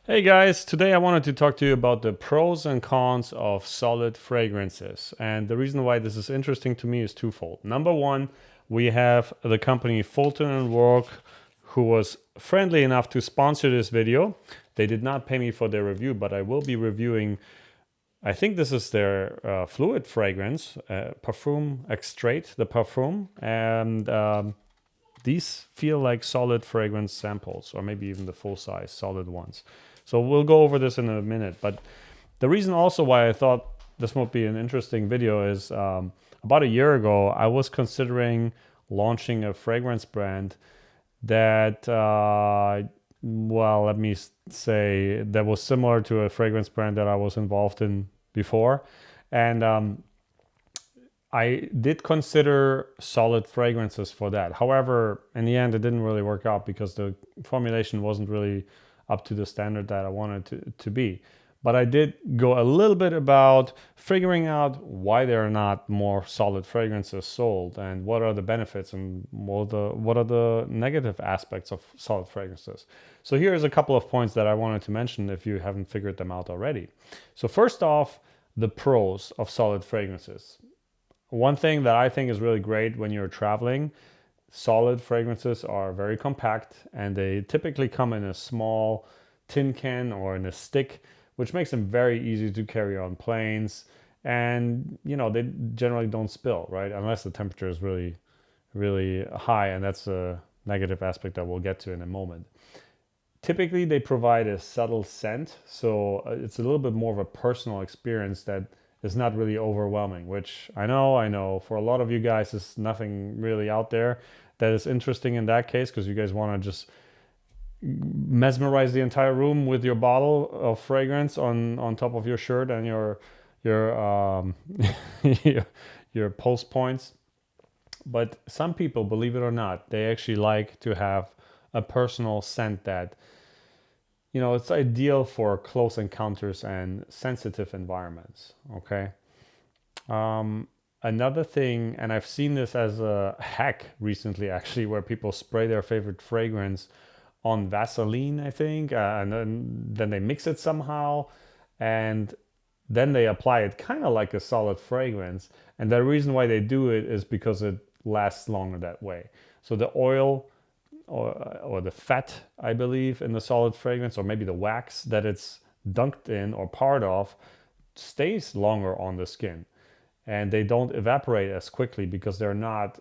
Hey guys, today I wanted to talk to you about the pros and cons of solid fragrances. And the reason why this is interesting to me is twofold. Number one, we have the company Fulton and Rourke, who was friendly enough to sponsor this video. They did not pay me for their review, but I will be reviewing, I think this is their fluid fragrance, Parfum Extrait, the Parfum. And these feel like solid fragrance samples, or maybe even the full size solid ones. So we'll go over this in a minute. But the reason also why I thought this would be an interesting video is about a year ago, I was considering launching a fragrance brand that, well, let me say, that was similar to a fragrance brand that I was involved in before. And I did consider solid fragrances for that. However, in the end, it didn't really work out because the formulation wasn't really up to the standard that I wanted to be. But I did go a little bit about figuring out why there are not more solid fragrances sold and what are the benefits and what are the negative aspects of solid fragrances. So here's a couple of points that I wanted to mention if you haven't figured them out already. So first off, the pros of solid fragrances. One thing that I think is really great when you're traveling, solid fragrances are very compact and they typically come in a small tin can or in a stick, which makes them very easy to carry on planes. And, you know, they generally don't spill, right? Unless the temperature is really, really high. And that's a negative aspect that we'll get to in a moment. Typically, they provide a subtle scent. So it's a little bit more of a personal experience that is not really overwhelming, which I know for a lot of you guys is nothing really out there that is interesting in that case because you guys want to just mesmerize the entire room with your bottle of fragrance on top of your shirt and your your pulse points. But some people, believe it or not, they actually like to have a personal scent that, you know, it's ideal for close encounters and sensitive environments. Okay. Another thing, and I've seen this as a hack recently, actually, where people spray their favorite fragrance on Vaseline, I think, and then they mix it somehow, and then they apply it kind of like a solid fragrance. And the reason why they do it is because it lasts longer that way. So the oil or the fat, I believe, in the solid fragrance, or maybe the wax that it's dunked in or part of, stays longer on the skin. And they don't evaporate as quickly because they're not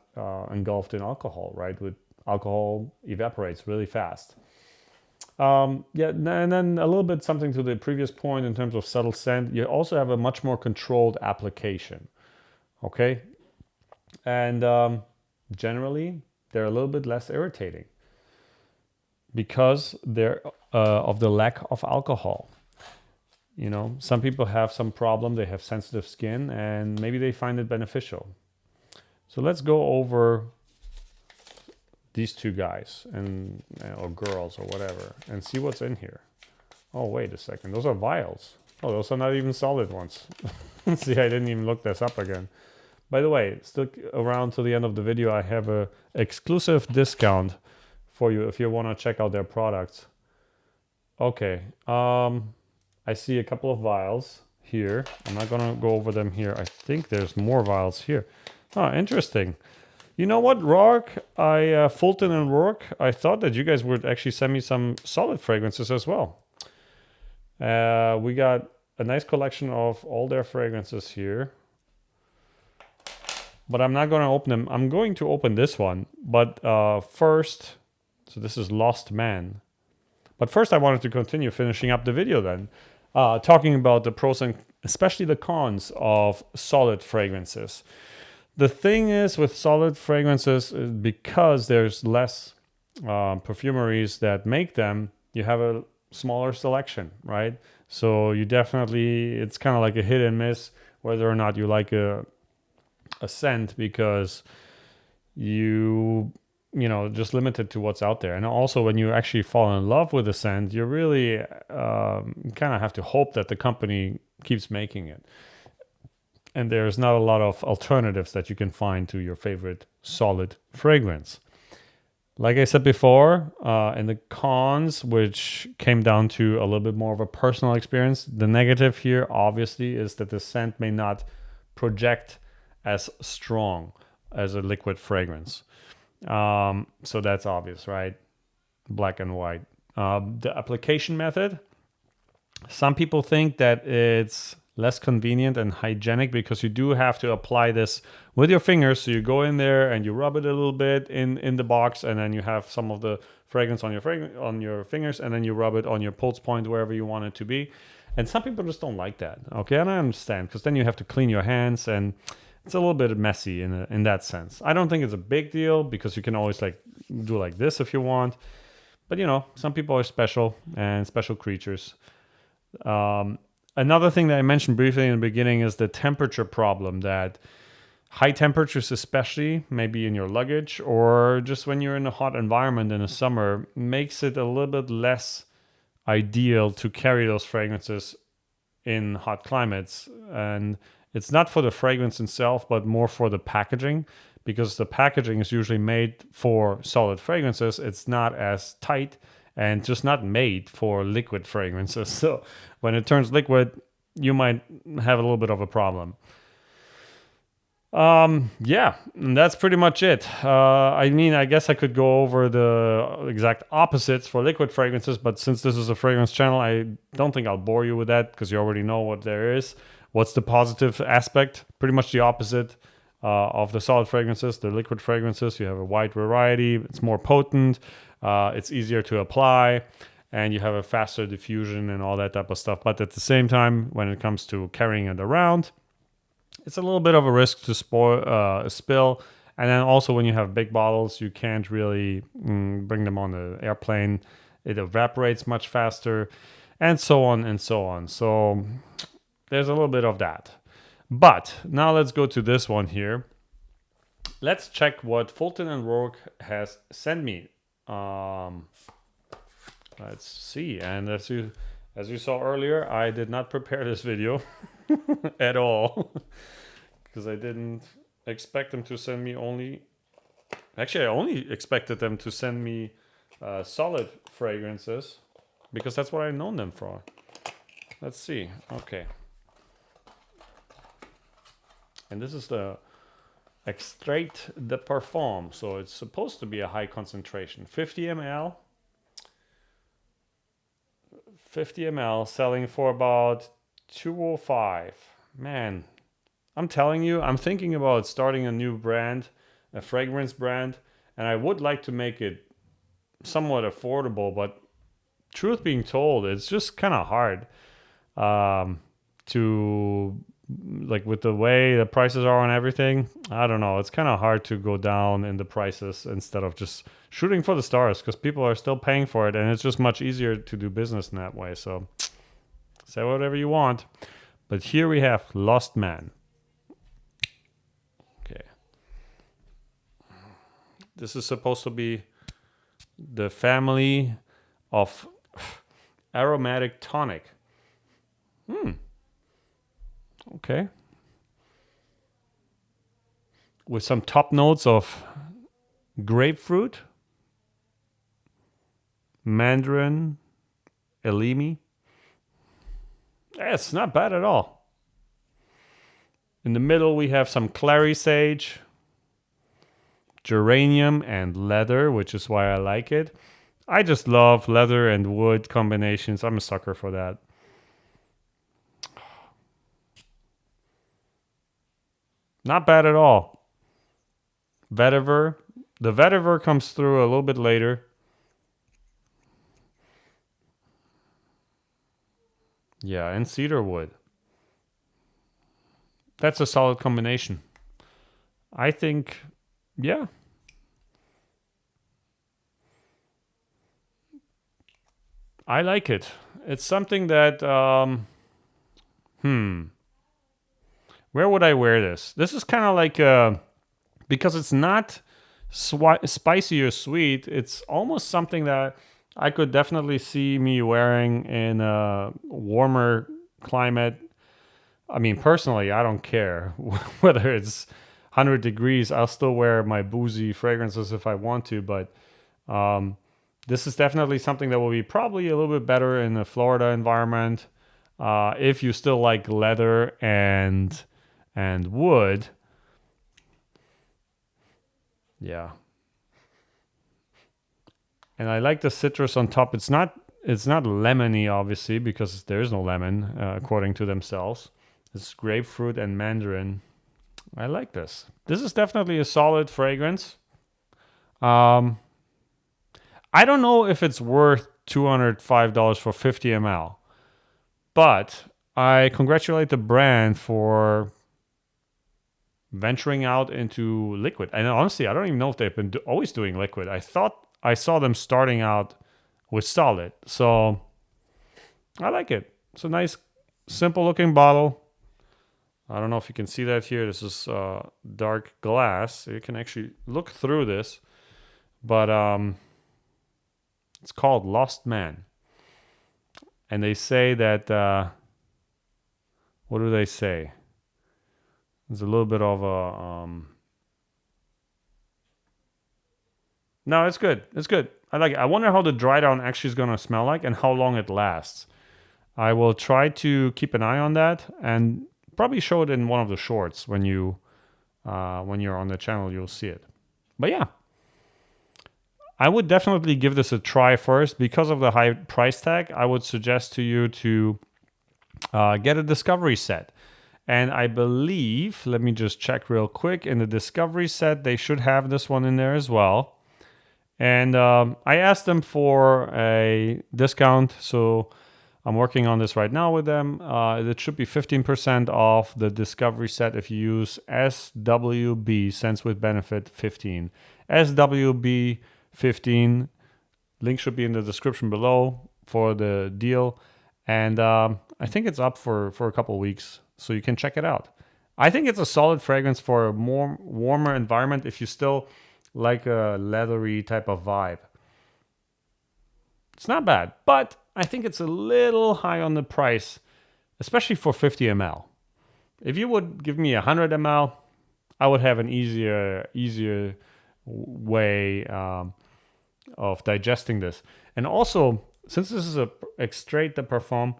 engulfed in alcohol, right? With alcohol evaporates really fast. Yeah, and then a little bit something to the previous point in terms of subtle scent. You also have a much more controlled application, okay? And generally, they're a little bit less irritating because they're of the lack of alcohol. You know, some people have some problem, they have sensitive skin, and maybe they find it beneficial. So let's go over these two guys and or girls or whatever and see what's in here. Oh, wait a second. Those are vials. Oh, those are not even solid ones. See, I didn't even look this up again. By the way, stick around to the end of the video. I have a exclusive discount for you if you want to check out their products. Okay. I see a couple of vials here. I'm not gonna go over them here. I think there's more vials here. Oh, interesting. You know what, Rourke? Fulton and Rourke, I thought that you guys would actually send me some solid fragrances as well. We got a nice collection of all their fragrances here. But I'm not gonna open them. I'm going to open this one. But first, so this is Lost Man. But first I wanted to continue finishing up the video then. Talking about the pros and especially the cons of solid fragrances. The thing is with solid fragrances, because there's less perfumeries that make them, you have a smaller selection, right? So you definitely, it's kind of like a hit and miss whether or not you like a scent because you know, just limited to what's out there. And also when you actually fall in love with a scent, you really kind of have to hope that the company keeps making it. And there's not a lot of alternatives that you can find to your favorite solid fragrance. Like I said before, in the cons, which came down to a little bit more of a personal experience, the negative here obviously is that the scent may not project as strong as a liquid fragrance. So that's obvious, right? Black and white. The application method, some people think that it's less convenient and hygienic because you do have to apply this with your fingers. So you go in there and you rub it a little bit in the box, and then you have some of the fragrance on your fingers, and then you rub it on your pulse point wherever you want it to be. And some people just don't like that. Okay, and I understand, because then you have to clean your hands, and it's a little bit messy in that sense. I don't think it's a big deal because you can always like do like this if you want. But some people are special and special creatures. Another thing that I mentioned briefly in the beginning is the temperature problem, that high temperatures, especially maybe in your luggage or just when you're in a hot environment in the summer, makes it a little bit less ideal to carry those fragrances in hot climates. And it's not for the fragrance itself, but more for the packaging, because the packaging is usually made for solid fragrances. It's not as tight and just not made for liquid fragrances. So when it turns liquid, you might have a little bit of a problem. Yeah, and that's pretty much it. I mean, I guess I could go over the exact opposites for liquid fragrances, but since this is a fragrance channel, I don't think I'll bore you with that because you already know what there is. What's the positive aspect? Pretty much the opposite of the solid fragrances, the liquid fragrances. You have a wide variety, it's more potent, it's easier to apply, and you have a faster diffusion and all that type of stuff. But at the same time, when it comes to carrying it around, it's a little bit of a risk to spill. And then also when you have big bottles, you can't really bring them on the airplane. It evaporates much faster, and so on and so on. So there's a little bit of that. But now let's go to this one here. Let's check what Fulton and Rourke has sent me. Let's see. And as you saw earlier, I did not prepare this video at all because I didn't expect them to send me I only expected them to send me solid fragrances because that's what I've known them for. Let's see. Okay. And this is the Extrait de Parfum. So it's supposed to be a high concentration. 50 ml. 50 ml selling for about $205. Man, I'm telling you, I'm thinking about starting a new brand, a fragrance brand, and I would like to make it somewhat affordable, but truth being told, it's just kind of hard to, like, with the way the prices are on everything. I don't know, it's kind of hard to go down in the prices instead of just shooting for the stars, because people are still paying for it, and it's just much easier to do business in that way. So say whatever you want. But here we have Lost Man. Okay. This is supposed to be the family of aromatic tonic. Okay. With some top notes of grapefruit, mandarin, elemi. It's not bad at all. In the middle, we have some clary sage, geranium, and leather, which is why I like it. I just love leather and wood combinations. I'm a sucker for that. Not bad at all. Vetiver. The vetiver comes through a little bit later. Yeah, and cedar wood. That's a solid combination. I think, yeah. I like it. It's something that, where would I wear this? This is kind of like, because it's not spicy or sweet, it's almost something that I could definitely see me wearing in a warmer climate. I mean, personally, I don't care whether it's 100 degrees. I'll still wear my boozy fragrances if I want to, but This is definitely something that will be probably a little bit better in the Florida environment. If you still like leather and wood, yeah. And I like the citrus on top. It's not lemony, obviously, because there is no lemon, according to themselves. It's grapefruit and mandarin. I like this. This is definitely a solid fragrance. Um, I don't know if it's worth $205 for 50 ml, but I congratulate the brand for venturing out into liquid. And honestly, I don't even know if they've been always doing liquid. I thought I saw them starting out with solid. So I like it. It's a nice, simple looking bottle. I don't know if you can see that here. This is dark glass. You can actually look through this. But it's called Lost Man. And they say that, what do they say? There's a little bit of a... No, it's good. It's good. I like it. I wonder how the dry down actually is going to smell like and how long it lasts. I will try to keep an eye on that and probably show it in one of the shorts when you're on the channel. You'll see it. But yeah, I would definitely give this a try first because of the high price tag. I would suggest to you to get a discovery set. And I believe, let me just check real quick, in the discovery set, they should have this one in there as well. And I asked them for a discount, so I'm working on this right now with them. It should be 15% off the discovery set if you use SWB, Sense with Benefit 15. SWB 15, link should be in the description below for the deal. And I think it's up for a couple of weeks, so you can check it out. I think it's a solid fragrance for a more warmer environment if you still like a leathery type of vibe. It's not bad, but I think it's a little high on the price, especially for 50 ml. If you would give me 100 ml, I would have an easier way of digesting this. And also, since this is a extrait de parfum,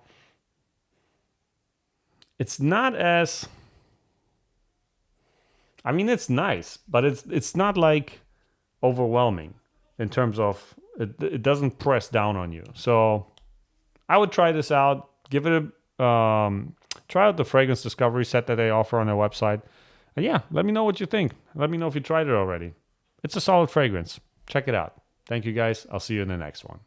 it's not as... I mean, it's nice, but it's not like overwhelming in terms of it doesn't press down on you. So I would try this out. Give it a try out the fragrance discovery set that they offer on their website. And yeah, let me know what you think. Let me know if you tried it already. It's a solid fragrance. Check it out. Thank you guys. I'll see you in the next one.